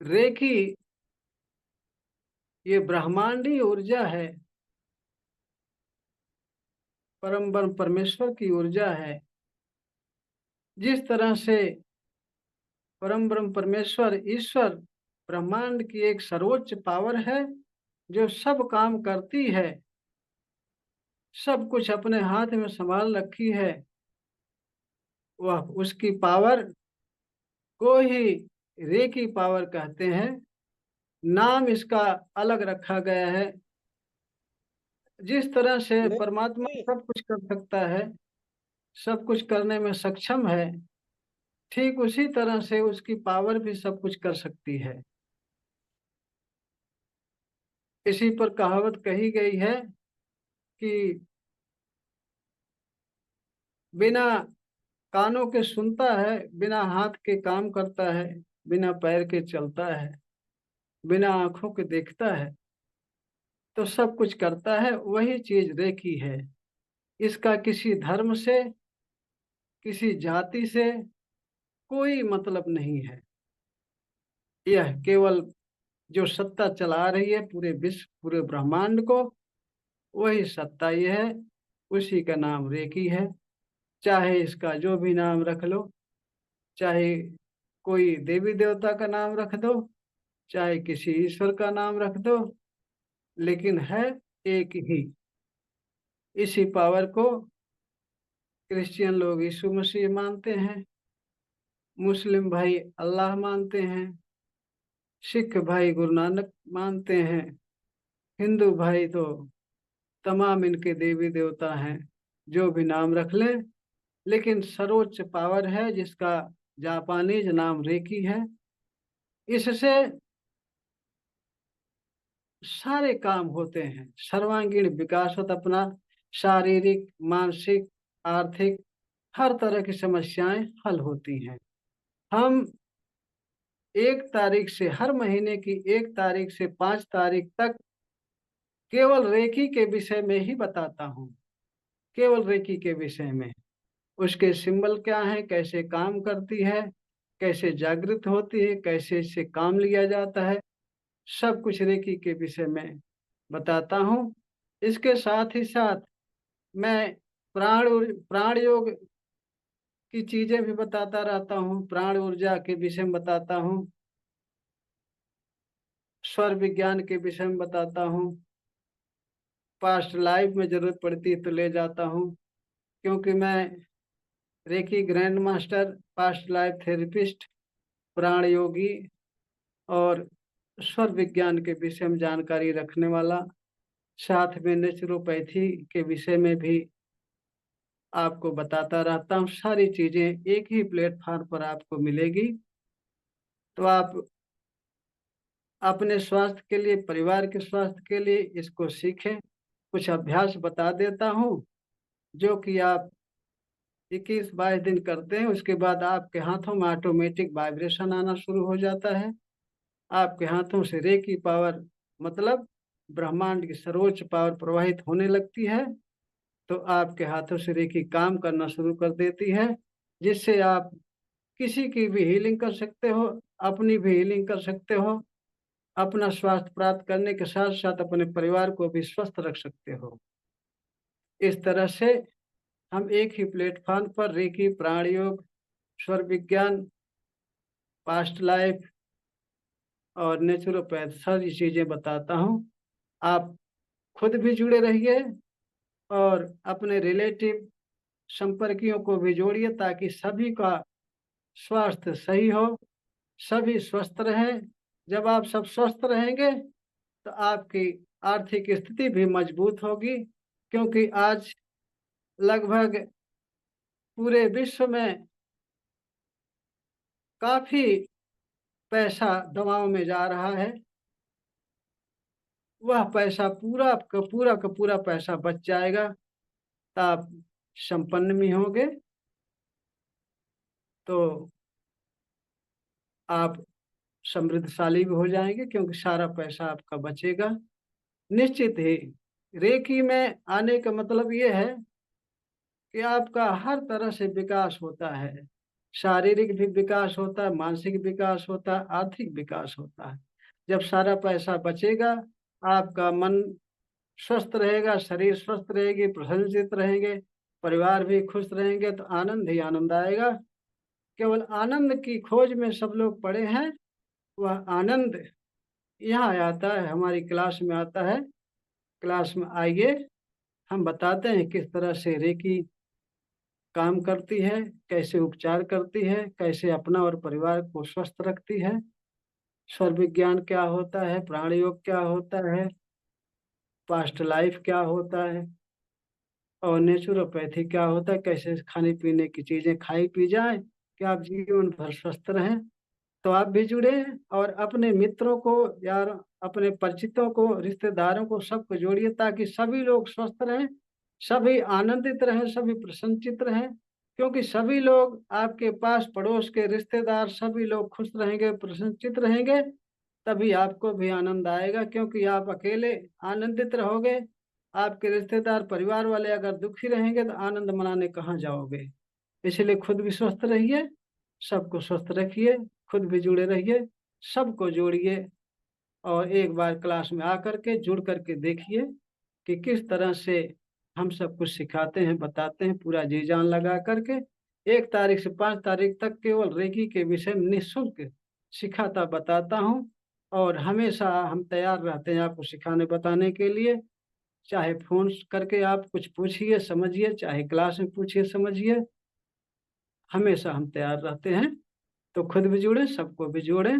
Recce ये ब्रह्मांडी ऊर्जा है, परम ब्रह्म परमेश्वर की ऊर्जा है। जिस तरह से परम ब्रह्म परमेश्वर ईश्वर ब्रह्मांड की एक सर्वोच्च पावर है जो सब काम करती है, सब कुछ अपने हाथ में संभाल रखी है, वह उसकी पावर को ही रेकी पावर कहते हैं। नाम इसका अलग रखा गया है। जिस तरह से परमात्मा नहीं, सब कुछ कर सकता है, सब कुछ करने में सक्षम है, ठीक उसी तरह से उसकी पावर भी सब कुछ कर सकती है। इसी पर कहावत कही गई है कि बिना कानों के सुनता है, बिना हाथ के काम करता है, बिना पैर के चलता है, बिना आंखों के देखता है, तो सब कुछ करता है, वही चीज रेखी है। इसका किसी धर्म से, किसी जाति से कोई मतलब नहीं है। यह केवल जो सत्ता चला रही है पूरे विश्व, पूरे ब्रह्मांड को, वही सत्ता ये है, उसी का नाम रेकी है। चाहे इसका जो भी नाम रख लो, चाहे कोई देवी देवता का नाम रख दो, चाहे किसी ईश्वर का नाम रख दो, लेकिन है एक ही। इसी पावर को क्रिश्चियन लोग यीशु मसीह मानते हैं, मुस्लिम भाई अल्लाह मानते हैं, सिख भाई गुरु नानक मानते हैं, हिंदू भाई तो तमाम इनके देवी देवता हैं, जो भी नाम रख लें। लेकिन सर्वोच्च पावर है जिसका जापानीज नाम रेकी है। इससे सारे काम होते हैं, सर्वांगीण विकास होता अपना, शारीरिक, मानसिक, आर्थिक, हर तरह की समस्याएं हल होती हैं। हम 1 तारीख से, हर महीने की 1 तारीख से 5 तारीख तक केवल रेकी के विषय में ही बताता हूँ, केवल रेकी के विषय में। उसके सिंबल क्या है, कैसे काम करती है, कैसे जागृत होती है, कैसे इससे काम लिया जाता है, सब कुछ रेकी के विषय में बताता हूँ। इसके साथ ही साथ मैं प्राण योग की चीजें भी बताता रहता हूँ, प्राण ऊर्जा के विषय में बताता हूँ, स्वर विज्ञान के विषय में बताता हूँ, पास्ट लाइफ में जरूरत पड़ती है तो ले जाता हूँ, क्योंकि मैं reiki grand master, past life therapist, प्राण योगी और स्वर विज्ञान के विषय में जानकारी रखने वाला, साथ में नेचुरोपैथी के विषय में भी आपको बताता रहता हूँ। सारी चीजें एक ही प्लेटफॉर्म पर आपको मिलेगी। तो आप अपने स्वास्थ्य के लिए, परिवार के स्वास्थ्य के लिए इसको सीखें। कुछ अभ्यास बता देता हूँ जो कि आप 21-22 दिन करते हैं, उसके बाद आपके हाथों में ऑटोमेटिक वाइब्रेशन आना शुरू हो जाता है। आपके हाथों से रेकी पावर, मतलब ब्रह्मांड की सर्वोच्च पावर प्रवाहित होने लगती है, तो आपके हाथों से रेकी काम करना शुरू कर देती है, जिससे आप किसी की भी हीलिंग कर सकते हो, अपनी भी हीलिंग कर सकते हो, अपना स्वास्थ्य प्राप्त करने के साथ साथ अपने परिवार को भी स्वस्थ रख सकते हो। इस तरह से हम एक ही प्लेटफॉर्म पर रेकी, प्राण योग, स्वर विज्ञान, पास्ट लाइफ और नेचुरोपैथ सारी चीजें बताता हूँ। आप खुद भी जुड़े रहिए और अपने रिलेटिव संपर्कियों को भी जोड़िए, ताकि सभी का स्वास्थ्य सही हो, सभी स्वस्थ रहें। जब आप सब स्वस्थ रहेंगे तो आपकी आर्थिक स्थिति भी मजबूत होगी, क्योंकि आज लगभग पूरे विश्व में काफी पैसा दवाओं में जा रहा है। वह पैसा का पूरा पैसा बच जाएगा, तो आप संपन्न भी होंगे, तो आप समृद्धशाली भी हो जाएंगे, क्योंकि सारा पैसा आपका बचेगा निश्चित ही। रेकी में आने का मतलब ये है कि आपका हर तरह से विकास होता है। शारीरिक भी विकास होता है, मानसिक विकास होता है, आर्थिक विकास होता है। जब सारा पैसा बचेगा, आपका मन स्वस्थ रहेगा, शरीर स्वस्थ रहेगी, प्रसन्नचित रहेंगे, परिवार भी खुश रहेंगे, तो आनंद ही आनंद आएगा। केवल आनंद की खोज में सब लोग पड़े हैं। वह आनंद यहाँ आता है, हमारी क्लास में आता है। क्लास में आइए, हम बताते हैं किस तरह से रेकी काम करती है, कैसे उपचार करती है, कैसे अपना और परिवार को स्वस्थ रखती है। स्वर विज्ञान क्या होता है, प्राण योग क्या होता है, पास्ट लाइफ क्या होता है, और नेचुरोपैथी क्या होता है, कैसे खाने पीने की चीजें खाई पी जाए कि आप जीवन भर स्वस्थ रहें। तो आप भी जुड़े और अपने मित्रों को, यार अपने परिचितों को, रिश्तेदारों को, सबको जोड़िए ताकि सभी लोग स्वस्थ रहें, सभी आनंदित रहें, सभी प्रसन्नचित रहें। क्योंकि सभी लोग आपके पास, पड़ोस के रिश्तेदार सभी लोग खुश रहेंगे, प्रसन्नचित रहेंगे, तभी आपको भी आनंद आएगा। क्योंकि आप अकेले आनंदित रहोगे, आपके रिश्तेदार परिवार वाले अगर दुखी रहेंगे तो आनंद मनाने कहाँ जाओगे। इसलिए खुद भी स्वस्थ रहिए, सबको स्वस्थ रखिए, खुद भी जुड़े रहिए, सबको जोड़िए। और एक बार क्लास में आकर के जुड़ करके देखिए कि किस तरह से हम सब कुछ सिखाते हैं, बताते हैं, पूरा जी जान लगा करके। 1 तारीख से 5 तारीख तक केवल रेकी के विषय में निःशुल्क सिखाता बताता हूँ। और हमेशा हम तैयार रहते हैं आपको सिखाने बताने के लिए। चाहे फोन करके आप कुछ पूछिए समझिए, चाहे क्लास में पूछिए समझिए, हमेशा हम तैयार रहते हैं। तो खुद भी जुड़े, सबको भी जोड़ें।